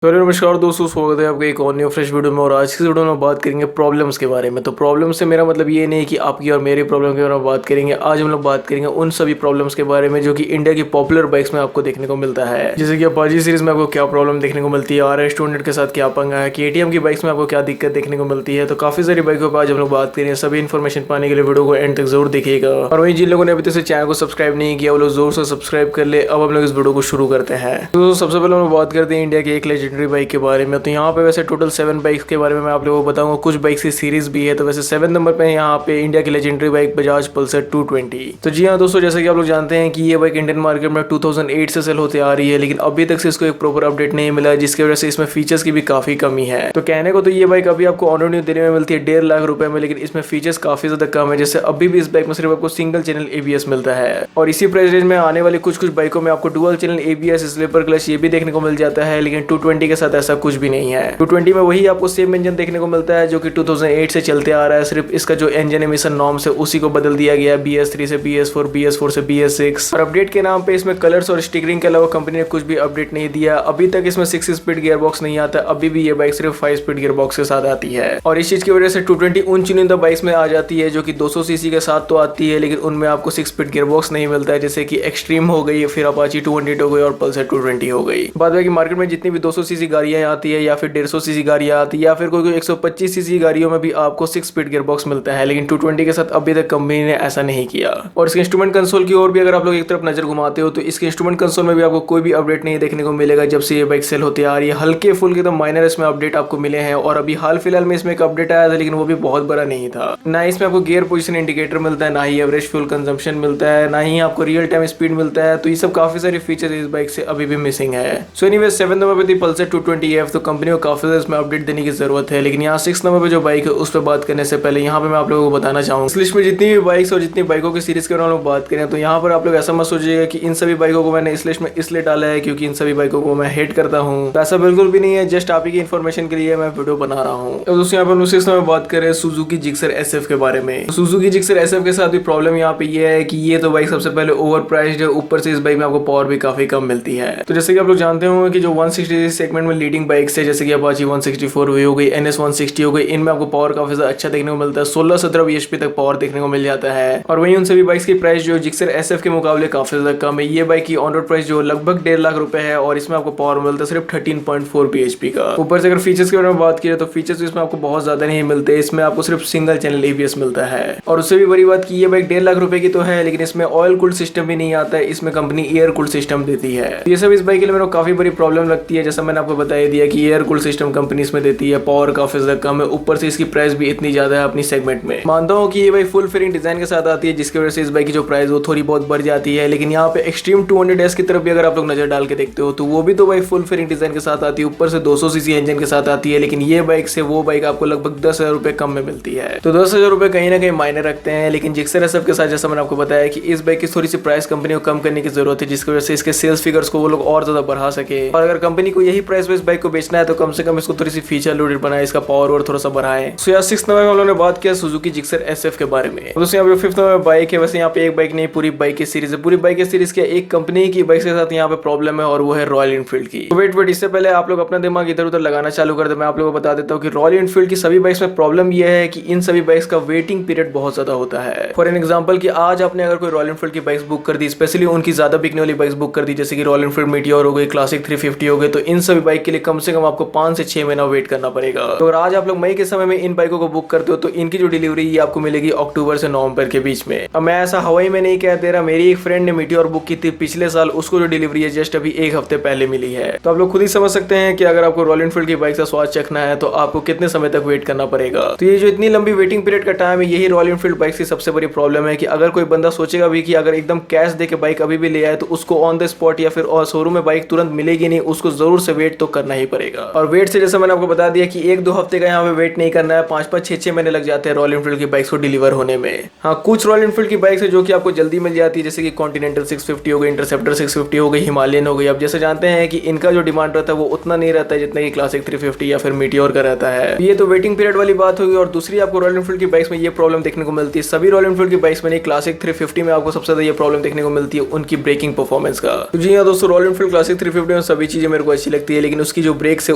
तो हेलो नमस्कार दोस्तों, स्वागत है आपका एक और न्यू फ्रेश वीडियो में। और आज की वीडियो में बात करेंगे प्रॉब्लम्स के बारे में। तो प्रॉब्लम से मेरा मतलब ये नहीं कि आपकी और मेरी प्रॉब्लम के बारे में बात करेंगे। आज हम लोग बात करेंगे उन सभी प्रॉब्लम्स के बारे में जो कि इंडिया की पॉपुलर बाइक्स में आपको देखने को मिलता है। जैसे कि अपाची सीरीज में आपको क्या प्रॉब्लम देखने को मिलती है, RS 200 के साथ क्या पंगा है, KTM की बाइक्स में आपको क्या दिक्कत देखने को मिलती है। तो काफी सारी बाइकों पर आज हम लोग बात करेंगे। सभी इन्फॉर्मेशन पाने के लिए वीडियो को एंड तक जरूर देखिएगा। और वही जिन लोगों ने अभी तक चैनल को सब्सक्राइब नहीं किया वो लोग जोर से सब्सक्राइब कर ले। अब हम लोग इस वीडियो को शुरू करते हैं। तो सबसे पहले हम बात करते हैं इंडिया की एक लेजेंडरी बाइक के बारे में। तो यहाँ पे वैसे टोटल 7 बाइक्स के बारे में मैं आप लोगों को बताऊंगा। कुछ बाइक्स की सीरीज भी है। तो वैसे 7 नंबर पे यहाँ पे इंडिया की लेजेंडरी बाइक बजाज पल्सर 220। तो जी हाँ दोस्तों, जैसे कि आप लोग जानते हैं कि ये बाइक इंडियन मार्केट में 2008 से सेल होते आ रही है, लेकिन अभी तक से इसको एक प्रॉपर अपडेट नहीं मिला है, जिसकी वजह से इसमें फीचर्स की भी काफी कमी है। तो कहने को तो ये बाइक अभी आपको ऑन रोड न्यू देने में मिलती है 1.5 लाख रुपए में, लेकिन इसमें फीचर्स काफी ज्यादा कम है। जैसे अभी भी इस बाइक में सिर्फ आपको सिंगल चैनल ABS मिलता है। और इसी प्राइस रेंज में आने वाली कुछ बाइकों में आपको dual channel ABS, slipper clutch ये भी देखने को मिल जाता है, लेकिन 220 के साथ ऐसा कुछ भी नहीं है। 220 में वही आपको सेम इंजन देखने को मिलता है जो कि 2008 से चलते आ रहा है। सिर्फ इसका जो इंजन एमिशन नॉर्म्स है उसी को बदल दिया गया है, BS3 से BS4, BS4 से BS6। और अपडेट के नाम पे इसमें कलर्स और स्टिकरिंग के अलावा कंपनी ने कुछ भी अपडेट नहीं दिया। अभी तक इसमें 6 स्पीड गियर बॉक्स नहीं आता। अभी भी ये बाइक सिर्फ 5 स्पीड गियर बॉक्स के साथ आती है। और इस चीज की वजह से 220 उन चुनिंदा बाइक्स में आ जाती है जो कि 200 सीसी के साथ तो आती है, लेकिन उनमें आपको 6 स्पीड गियर बॉक्स नहीं मिलता है। जैसे कि एक्सट्रीम हो गई, फिर अपाची 200 हो गई और पल्सर 220 हो गई। बाद में मार्केट में जितनी भी 200 सीसी गाड़ियां आती है या फिर 150 सीसी गाड़ियां आती है या फिर कोई 125 सीसी गाड़ियों में भी आपको 6 स्पीड गियर बॉक्स मिलता है, लेकिन 220 के साथ अभी तक कंपनी ने ऐसा नहीं किया। और इसके इंस्ट्रूमेंट कंसोल की ओर भी अगर आप लोग एक तरफ नजर घुमाते हो तो इसके इंस्ट्रूमेंट कंसोल में भी आपको कोई भी अपडेट नहीं देखने को मिलेगा जब से ये बाइक सेल होती आ रही है। हल्के फुल्के तो माइनर इसमें अपडेट आपको मिले हैं। और अभी हाल फिलहाल में इसमें एक अपडेट आया था, लेकिन वो भी बहुत बड़ा नहीं था। ना इसमें आपको गियर पोजिशन इंडिकेटर मिलता है, ना ही एवरेज फ्यूल कंजम्पशन मिलता है, ना ही आपको रियल टाइम स्पीड मिलता है। तो ये सब काफी सारे फीचर इस बाइक से अभी भी मिसिंग है। सो एनीवे 7 नंबर पे थी पल्सर 220F। तो कंपनी को काफी ज्यादा इसमें अपडेट देने की जरूरत है। लेकिन यहाँ 6 नंबर पे जो बाइक है उस पर बात करने से पहले यहाँ पे मैं आप लोगों को बताना चाहूंगा, इस लिस्ट में जितनी भी बाइक्स और जितनी बाइकों की सीरीज के बारे में बात करें तो यहाँ पर आप लोग ऐसा मत सोचिएगा कि इन सभी बाइकों को मैंने इस लिस्ट में इसलिए डाला है क्योंकि इन सभी बाइकों को मैं हेट करता हूँ। ऐसा बिल्कुल भी नहीं है, जस्ट आप ही की इन्फॉर्मेशन के लिए मैं वीडियो बना रहा हूँ। तो दोस्तों यहाँ पर 6 नंबर बात करें सुजुकी जिक्सर SF के बारे में। सुजुकी जिक्सर SF के साथ भी प्रॉब्लम यहाँ पे ये है कि ये तो बाइक सबसे पहले ओवर प्राइस्ड है, ऊपर से इस बाइक में आपको पावर भी काफी कम मिलती है। तो जैसे कि आप लोग जानते होंगे कि जो 160 सेगमेंट में लीडिंग बाइक्स है, जैसे कि अपाची 164 हो गई, NS 160 हो गई, इनमें आपको पावर काफी ज्यादा अच्छा देखने को मिलता है। 16-17 bhp तक पावर देखने को मिल जाता है। और वहीं उन सभी बाइक्स की प्राइस जो जिक्सर SF के मुकाबले काफी ज्यादा कम है। ये बाइक की ऑन रोड प्राइस जो लगभग 1.5 लाख रुपए है और इसमें आपको पावर मिलता है सिर्फ 13.4 bhp का। ऊपर से अगर फीचर्स के बारे में बात की तो फीचर्स इसमें आपको बहुत ज्यादा नहीं मिलते। इसमें आपको सिर्फ सिंगल चैनल ABS मिलता है। और उससे भी बड़ी बात की ये बाइक 1.5 लाख रुपए की तो है, लेकिन इसमें ऑयल कूल्ड सिस्टम भी नहीं आता है। इसमें कंपनी एयर कूल्ड सिस्टम देती है। ये सब इस बाइक के लिए मेरे को काफी बड़ी प्रॉब्लम लगती है। जैसा मैंने आपको बता दिया कि एयर कूल्ड सिस्टम कंपनी इसमें देती है, पावर काफी ज्यादा कम है, ऊपर से इसकी प्राइस भी इतनी ज्यादा है अपनी सेगमेंट में। मानता हूँ कि ये बाइक फुल फेयरिंग डिजाइन के साथ आती है, जिसकी वजह से इस बाइक की जो प्राइस वो थोड़ी बहुत बढ़ जाती है। लेकिन यहाँ पे एक्सट्रीम 200S की तरफ भी अगर आप लोग नजर डाल के देखते हो तो वो भी तो बाइक फुल फेयरिंग डिजाइन के साथ आती है, ऊपर से 200 सीसी इंजन के साथ आती है। लेकिन ये बाइक से वो बाइक आपको लगभग 10,000 रुपए कम में मिलती है। तो 10,000 रुपए कहीं ना कहीं मायने रखते हैं। लेकिन जिक्सर SF के साथ जैसा मैंने आपको बताया कि इस बाइक की थोड़ी सी प्राइस कंपनी को कम करने की जरूरत है, जिसकी वजह से इसके सेल्स फिगर्स को वो लोग और ज्यादा बढ़ा सके। और अगर कंपनी को यही प्राइस इस बाइक को बेचना है तो कम से कम इसको थोड़ी सी फीचर लोडेड बनाए, इसका पावर और थोड़ा सा बढ़ाए। सो यार 6 नंबर में हम लोगों ने बात किया सुजुकी जिक्सर SF के बारे में। दोस्तों यहाँ पे 5th नंबर बाइक है। वैसे यहाँ पे एक बाइक नहीं, पूरी बाइक की सीरीज है। पूरी बाइक की सीरीज के एक कंपनी की बाइक के साथ यहाँ पे प्रॉब्लम है और वो है रॉयल एनफील्ड की। तो वेट इससे पहले आप लोग अपना दिमाग इधर उधर लगाना चालू कर दे, मैं आप लोगों को बता देता हूँ कि रॉयल एनफील्ड की सभी बाइक्स में प्रॉब्लम यह है कि इन सभी बाइक्स का वेटिंग पीरियड बहुत ज्यादा होता है। फॉर एन एग्जाम्पल कि आज आपने अगर कोई रॉयल एनफील्ड की बाइक्स बुक कर दी, स्पेशली उनकी ज्यादा बिकने वाली बाइक्स बुक कर दी, जैसे कि रॉयल एनफील्ड मीटियोर हो गई, क्लासिक 350 हो गए, तो इन सभी बाइक के लिए कम से कम आपको 5 से 6 महीना वेट करना पड़ेगा। तो अगर आज आप लोग मई के समय में इन बाइकों को बुक करते हो तो इनकी जो डिलीवरी ये आपको मिलेगी अक्टूबर से नवंबर के बीच में। अब मैं ऐसा हवाई में नहीं कह दे रहा, मेरी एक फ्रेंड ने मीटियोर बुक की थी पिछले साल, उसको जो डिलीवरी है जस्ट अभी 1 हफ्ते पहले मिली है। तो आप लोग खुद ही समझ सकते हैं कि अगर आपको रॉयल एनफील्ड की बाइक का स्वाद चखना है तो आपको कितने समय तक वेट करना पड़ेगा। तो ये जो इतनी लंबी वेटिंग पीरियड का टाइम है, यही रॉयल एनफील्ड बाइक की सबसे बड़ी प्रॉब्लम है कि अगर कोई बंदा सोचेगा भी कि अगर एकदम कैश दे के बाइक अभी भी ले आए तो उसको ऑन द स्पॉट या फिर शोरूम में बाइक तुरंत मिलेगी नहीं, उसको जरूर से वेट तो करना ही पड़ेगा। और वेट से जैसा मैंने आपको बता दिया कि 1-2 हफ्ते का यहाँ पे वेट नहीं करना है, 5-5, 6-6 महीने लग जाते हैं रॉयल एनफील्ड की बाइक्स को डिलीवर होने में। हाँ, कुछ रॉयल एनफील्ड की बाइक्स है जो कि आपको जल्दी मिल जाती है, जैसे कि कॉन्टिनेंटल 650 हो गई, इंटरसेप्टर 650 हो गई, हिमालयन हो गई। अब जैसे जानते हैं कि इनका जो डिमांड रहता है वो उतना नहीं रहता है जितना कि क्लासिक 350 या फिर मीटियोर का रहता है। ये तो वेटिंग पीरियड वाली बात होगी। और दूसरी आपको रॉयल एनफील्ड की बाइक्स में ये प्रॉब्लम देखने को मिलती है, सभी रॉयल एनफील्ड की बाइक्स में नहीं, क्लासिक 350 में आपको सबसे ज्यादा ये प्रॉब्लम देखने को मिलती है उनकी ब्रेकिंग परफॉर्मेंस का। तो जी हाँ दोस्तों, रॉयल एनफील्ड क्लासिक 350 में सभी चीजें मेरे को अच्छी लगती लगती है, लेकिन उसकी जो ब्रेक्स है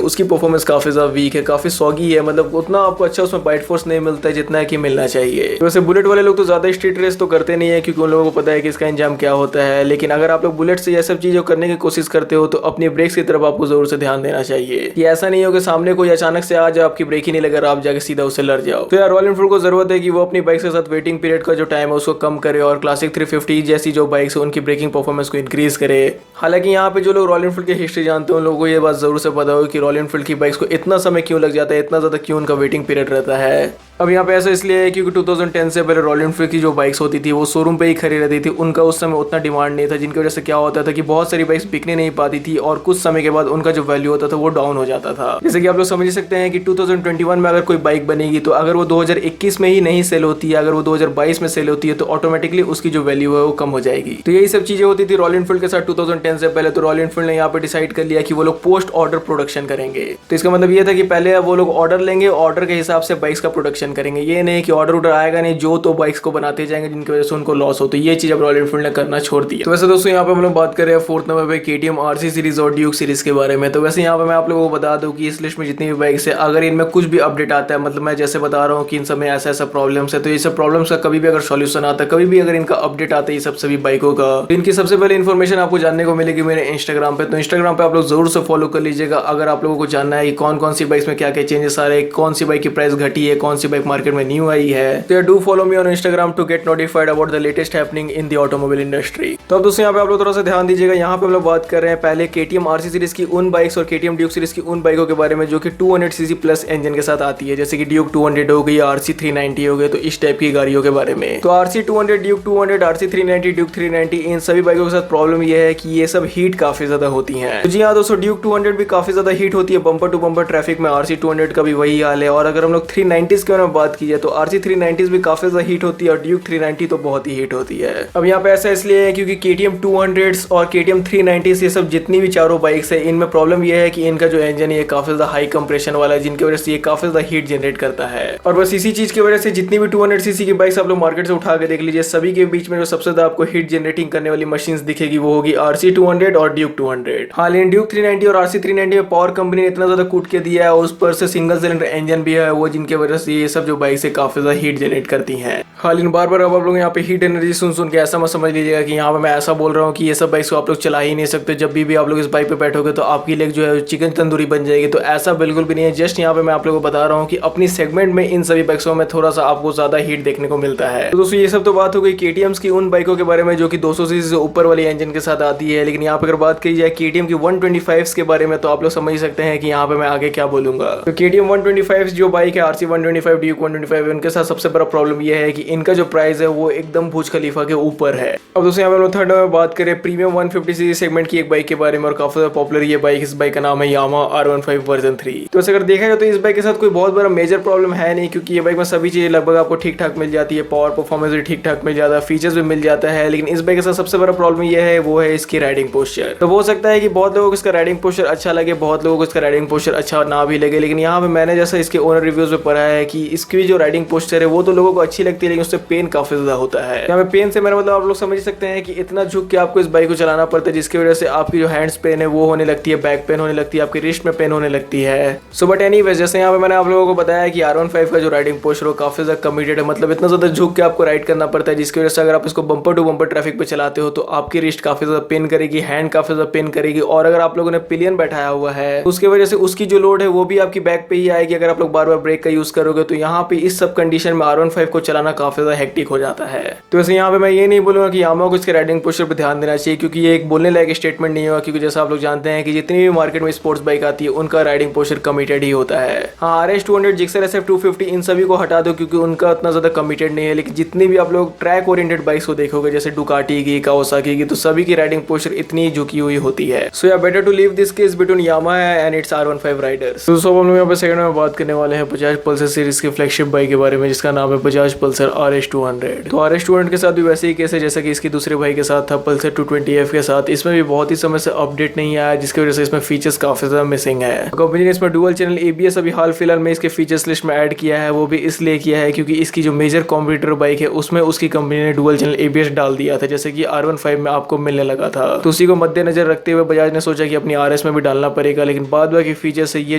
उसकी परफॉर्मेंस काफी ज्यादा वीक है, काफी सॉगी है, मतलब उतना आपको अच्छा उसमें बाइट फोर्स नहीं मिलता है जितना कि मिलना चाहिए। वैसे बुलेट वाले लोग तो ज्यादा स्ट्रीट रेस तो करते नहीं है क्योंकि उन लोगों को पता है कि इसका इंजाम क्या होता है, लेकिन अगर आप लोग बुलेट से ये सब चीजें करने की कोशिश करते हो तो अपनी ब्रेक्स की तरफ आपको जरूर से ध्यान देना चाहिए कि ऐसा नहीं हो कि सामने कोई अचानक से आ जाए, आपकी ब्रेक ही नहीं लगा, आप जाके सीधा उससे लड़ जाओ। तो यार रॉयल एनफील्ड को जरूरत है कि वो अपनी बाइक के साथ वेटिंग पीरियड का जो टाइम है उसको कम करे और क्लासिक 350 जैसी जो बाइक्स है उनकी ब्रेकिंग परफॉर्मेंस को इंक्रीज करे। हालांकि यहाँ पे जो लोग रॉयल एनफील्ड की हिस्ट्री जानते हैं उन लोगों को ये बात जरूर से पता हो कि रॉयल एनफील्ड की बाइक्स को इतना समय क्यों लग जाता है, इतना ज्यादा क्यों उनका वेटिंग पीरियड रहता है। अब यहाँ पे ऐसा इसलिए है क्योंकि 2010 से पहले रॉयल एनफील्ड की जो बाइक्स होती थी वो शोरूम पे ही खड़ी रहती थी, उनका उस समय उतना डिमांड नहीं था, जिनकी वजह से क्या होता था कि बहुत सारी बाइक्स बिकने नहीं पाती थी और कुछ समय के बाद उनका जो वैल्यू होता था वो डाउन हो जाता था। जैसे कि आप लोग समझ सकते हैं कि 2021 में अगर कोई बाइक बनेगी तो अगर वो 2021 में ही नहीं सेल होती है, अगर वो 2022 में सेल होती है तो ऑटोमेटिकली उसकी जो वैल्यू है वो कम हो जाएगी। तो यही सब चीजें होती थी रॉयल एनफील्ड के साथ 2010 से पहले। तो रॉयल एनफील्ड ने यहाँ पे डिसाइड कर लिया कि वो लोग पोस्ट ऑर्डर प्रोडक्शन करेंगे। तो इसका मतलब ये था कि पहले वो लोग ऑर्डर लेंगे, ऑर्डर के हिसाब से बाइक्स का प्रोडक्शन करेंगे, ये नहीं कि ऑर्डर आएगा नहीं जो तो बाइक्स को बनाते जाएंगे जिनकी वजह से उनको लॉस हो। तो ये चीज अब रॉयल एनफील्ड ने करना छोड़ दिया। तो वैसे दोस्तों यहाँ पे हम लोग बात कर रहे हैं 4th नंबर पे केटीएम आरसी सीरीज और ड्यूक सीरीज के बारे में। तो वैसे यहाँ पे मैं आप लोगों को बता दूं कि इस लिस्ट में जितनी भी बाइक्स है अगर इनमें कुछ भी अपडेट आता है, मतलब मैं जैसे बता रहा हूँ कि इन सब में ऐसा ऐसा प्रॉब्लम्स है, तो ये सब प्रॉब्लम्स का कभी भी अगर सॉल्यूशन आता है, कभी भी अगर इनका अपडेट आता है ये सब सभी बाइकों का, तो इनकी सबसे पहले इन्फॉर्मेशन आपको जानने को मिलेगी मेरे इंस्टाग्राम पे। तो इंस्टाग्राम पे आप लोग जरूर से फॉलो कर लीजिएगा अगर आप लोगों को जानना है कि कौन कौन सी बाइक्स में क्या क्या चेंजेस आ रहे हैं, कौन सी बाइक की प्राइस घटी है, कौन सी बाइक मार्केट में न्यू आई है। तो do follow me on Instagram to get notified about the latest happening in the automobile industry. तो अब दोस्तों यहाँ पे आप लोग थोड़ा सा ध्यान दीजिएगा। यहाँ पे हम लोग बात कर रहे हैं पहले केटीएम आरसी सीरीज की उन बाइक्स और केटीएम ड्यूक सीरीज की उन बाइकों के बारे में जो कि 200 सीसी प्लस इंजन के साथ आती है, जैसे कि ड्यूक 200 हो गई, आरसी 390 हो गए, तो इस टाइप की गाड़ियों के बारे में। तो आरसी 200, ड्यूक 200, आरसी 390, ड्यूक 390 इन सभी बाइकों के साथ प्रॉब्लम ये है कि ये सब हीट काफी ज्यादा होती है। तो जी हाँ दोस्तों, ड्यूक 200 भी काफी ज्यादा हीट होती है, बम्पर टू बम्पर ट्रैफिक में आरसी 200 का भी वही हाल है। और अगर हम लोग 390 के बारे में बात की जाए तो आरसी 390 भी काफी ज्यादा हीट होती है और ड्यूक 390 तो बहुत ही हीट होती है। अब यहाँ पे ऐसा इसलिए है क्योंकि केटीएम 200 और केटीएम 390 ये सब जितनी भी चारों बाइक्स है इनमें प्रॉब्लम ये है कि इनका जो इंजन है काफी ज्यादा हाई कंप्रेशन वाला है, जिनकी वजह से ये काफी ज्यादा हीट जनरेट करता है। और बस इसी चीज की वजह से जितनी भी 200 सीसी की बाइक्स आप लोग मार्केट से उठा के देख लीजिए, सभी के बीच में जो सबसे ज्यादा आपको हीट जनरेटिंग करने वाली मशीन दिखेगी वो होगी आरसी 200 और ड्यूक 200। हाल इन ड्यूक 390 और आरसी 390 में पावर कंपनी ने इतना ज्यादा कूट के दिया है और उस पर से सिंगल सिलेंडर इंजन भी है वो, जिनकी वजह से ये सब जो बाइक है काफी ज्यादा हीट जनरेट करती है। हाल इन बार अब आप लोग यहाँ पे हीट एनर्जी सुन के ऐसा मत समझ लीजिएगा कि यहाँ पे मैं ऐसा बोल रहा हूँ कि ये सब बाइक्स को आप लोग चला ही नहीं सकते, जब भी आप लोग इस बाइक पे बैठोगे तो आपकी लेग जो है चिकन तंदूरी बन जाएगी। तो ऐसा बिल्कुल भी नहीं है। जस्ट यहाँ पे मैं आप लोगों को बता रहा हूँ कि अपनी सेगमेंट में इन सभी बाइक्सों में थोड़ा सा आपको ज्यादा हीट देखने को मिलता है। तो दोस्तों ये सब तो बात हो गई केटीएम्स की उन बाइकों के बारे में जो कि 200 सीसी से ऊपर वाली इंजन के साथ आती है। लेकिन यहाँ पे अगर बात की जाए केटीएम की 125 के बारे में तो आप लोग समझ सकते हैं कि यहाँ पे मैं आगे क्या बोलूंगा। तो केटीएम 125 जो बाइक है आरसी 125, ड्यूक 125, उनके साथ सबसे बड़ा प्रॉब्लम यह है कि इनका जो प्राइस है वो एकदम बुर्ज खलीफा के ऊपर है। अब दोस्तों यहाँ पे हम लोग थर्ड में बात करें प्रीमियम 150 सीसी सेगमेंट की एक बाइक के बारे में और काफी ज्यादा पॉपुलर ये बाइक, इस बाइक का नाम है यामाहा R15 वर्जन 3। तो अगर देखा जाए तो इस बाइक के साथ कोई बहुत बड़ा मेजर प्रॉब्लम है नहीं क्योंकि ये बाइक में सभी चीजें लगभग आपको ठीक ठाक मिल जाती है, पावर परफॉर्मेंस भी ठीक ठाक मिल जाता है, फीचर्स भी मिल जाता है। लेकिन इस बाइक के साथ सबसे बड़ा प्रॉब्लम ये है वो है इसकी राइडिंग पोस्चर। तो हो सकता है कि बहुत लोगों को इसका राइडिंग पोस्चर अच्छा लगे, बहुत लोगों को इसका राइडिंग पोस्चर अच्छा ना भी लगे, लेकिन यहाँ पे मैंने जैसा इसके ओनर रिव्यूज में पढ़ा है कि इसकी जो राइडिंग पोस्चर है वो तो लोगों को अच्छी लगती है लेकिन उससे पेन काफी ज्यादा होता है। यहाँ पे पेन से मेरा मतलब आप लोग समझ सकते हैं कि इतना झुक के आपको इस बाइक को चलाना पड़ता है जिसकी वजह से आपकी जो हैंड्स पेन है वो होने लगती है, बैक पेन होने लगती है, आपकी रिस्ट में पेन होने लगती है। सो बट एनीवेज जैसे यहाँ पे मैंने आप लोगों को बताया कि R15 का जो राइडिंग पोस्चर काफी ज्यादा कमिटेड है, मतलब इतना ज्यादा झुक के आपको राइड करना पड़ता है जिसकी वजह से अगर आप इसको बम्पर टू बम्पर ट्रैफिक पे चलाते हो तो आपकी रिस्ट काफी ज्यादा पेन करेगी, हैंड काफी ज्यादा पेन करेगी। और अगर आप लोगों ने पिलियन बैठाया हुआ है उसकी वजह से उसकी जो लोड है वो भी आपकी बैक पे ही आएगी अगर आप लोग बार बार ब्रेक का यूज करोगे। तो यहाँ पे इस सब कंडीशन में R15 को चलाना काफी ज्यादा हेक्टिक हो जाता है। तो वैसे यहाँ पे मैं ये नहीं बोलूंगा कि यामाहा को इसके राइडिंग पोस्चर पे ध्यान देना चाहिए क्योंकि ये एक बोलने लायक स्टेटमेंट नहीं होगा, क्योंकि जैसा आप लोग जानते हैं कि जितनी भी मार्केट में स्पोर्ट्स बाइक आती है उनका राइडिंग पोस्चर कमिटेड ही होता है। हाँ, RS200, जिक्सर SF250 इन सभी को हटा दो क्योंकि उनका उतना ज्यादा कमिटेड नहीं है, लेकिन जितनी भी आप लोग ट्रैक ओरिएंटेड बाइक्स को देखोगे जैसे डुकाटी की, कावासाकी की, तो सभी की राइडिंग पोस्चर इतनी झुकी हुई होती है। सो या better to leave this case between Yamaha and its R15 riders. तो सब हम लोग यहाँ पे सेकंड में बात करने वाले हैं बजाज पल्सर सीरीज इसके फ्लैगशिप बाइक के बारे में जिसका नाम है बजाज पल्सर RS200। तो RS200 के साथ भी वैसे ही केस है जैसा कि इसकी दूसरे बाइक के साथ था पल्सर 220F के साथ। इसमें भी बहुत ही समय से अपडेट नहीं आया जिसकी वजह से इसमें फीचर्स काफी ज्यादा मिसिंग है। कंपनी ने इसमें डुअल चैनल ABS अभी हाल फिलहाल में इसके फीचर्स लिस्ट में ऐड किया है। वो भी इसलिए किया है क्योंकि इसकी जो मेजर कॉम्पिटिटर बाइक है उसमें उसकी कंपनी ने डुअल चैनल ABS डाल दिया था जैसे कि R15 में आपको मिलने लगा था। तो उसी को मद्देनजर रखते हुए बजाज ने सोचा कि अपनी RS में भी डालना पड़ेगा। लेकिन बाद बाकी फीचर से ये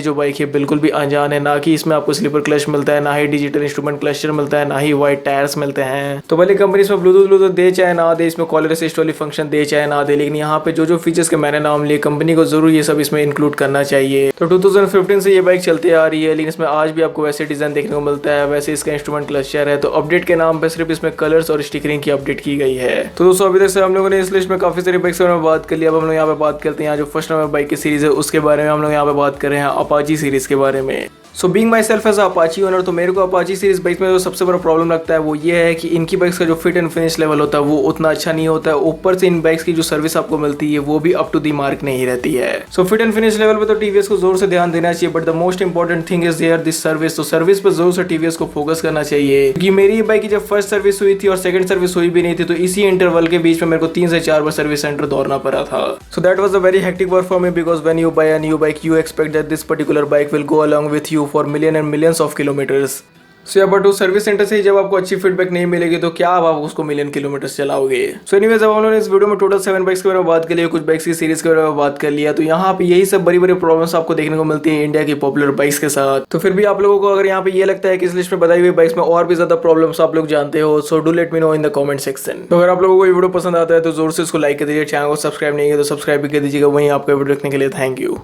जो बाइक है बिल्कुल भी अनजान है। ना कि इसमें आपको स्लीपर क्लच मिलता है, ना ही डिजिटल इंस्ट्रूमेंट क्लस्टर मिलता है, ना ही वाइड टायर्स मिलते हैं। तो भले कंपनी इसमें ब्लूटूथ दे चाहे ना दे, इसमें कॉलर असिस्ट वाली फंक्शन दे चाहे ना दे, लेकिन यहाँ पे जो फीचर्स के मैंने नाम लिए कंपनी को जरूर ये सब इसमें इंक्लूड करना चाहिए। तो 2015 से ये बाइक चलती आ रही है लेकिन इसमें आज भी आपको वैसे डिजाइन देखने को मिलता है, वैसे इसका इंस्ट्रूमेंट क्लस्टर है। तो अपडेट के नाम पे सिर्फ इसमें कलर्स और स्टिकरिंग की अपडेट की गई है। तो दोस्तों अभी तक से हम लोगों ने इस लिस्ट में काफी सारी बाइक्स के बारे में बात कर लिया। अब हम लोग यहाँ पे बात करते हैं जो फर्स्ट नंबर बाइक की सीरीज है उसके बारे में। हम लोग यहाँ पे बात कर रहे हैं अपाची सीरीज के बारे में। So being myself as Apache owner, तो मेरे को अपाची सीरीज बाइक में जो सबसे बड़ा प्रॉब्लम लगता है वो ये है कि इनकी बाइक्स का जो फिट एंड फिनिश लेवल होता है वो उतना अच्छा नहीं होता है। ऊपर से इन बाइक्स की जो सर्विस आपको मिलती है वो भी अप टू दी मार्क नहीं रहती है। So fit and finish level पे तो टीवीएस को जोर से ध्यान देना चाहिए, but the most important thing is there this service. तो सर्विस पे जोर से टीवीएस को फोकस करना चाहिए क्योंकि मेरी बाइक की जब फर्स्ट सर्विस हुई थी और सेकंड सर्विस हुई भी नहीं थी तो इसी इंटरवल के बीच में मेरे को 3 से 4 बार सर्विस सेंटर दौड़ना पड़ा था। So that was a very hectic work for me because when you buy a new bike you expect that this particular bike will go along with you for million and millions of kilometres. So but उस service centre से ही जब आपको अच्छी feedback नहीं मिलेगी तो क्या आप उसको मिलियन किलोमीटर चलाओगे। सो एनीवेज अब हम लोगों ने इस वीडियो में टोटल 7 बाइक्स के बारे में बात कर लिया, कुछ बाइक्स की सीरीज के बारे में बात कर लिया। तो यहाँ पे यही सब बड़ी बड़ी प्रॉब्लम्स आपको देखने को मिलती है इंडिया की पॉपुलर बाइक्स के साथ। तो फिर भी आप लोगों को अगर यहाँ पे ये लगता है कि इस लिस्ट में बताई हुई बाइक्स में और भी ज्यादा प्रॉब्लम्स आप लोग जानते हो so do let me know in the comment section. तो अगर आप लोगों को ये वीडियो पसंद आता है तो जोर से इसको लाइक कर दीजिए, चैनल को सब्सक्राइब नहीं किया तो सब्सक्राइब भी कर दीजिएगा। वहीं आपका वीडियो देखने के लिए थैंक यू।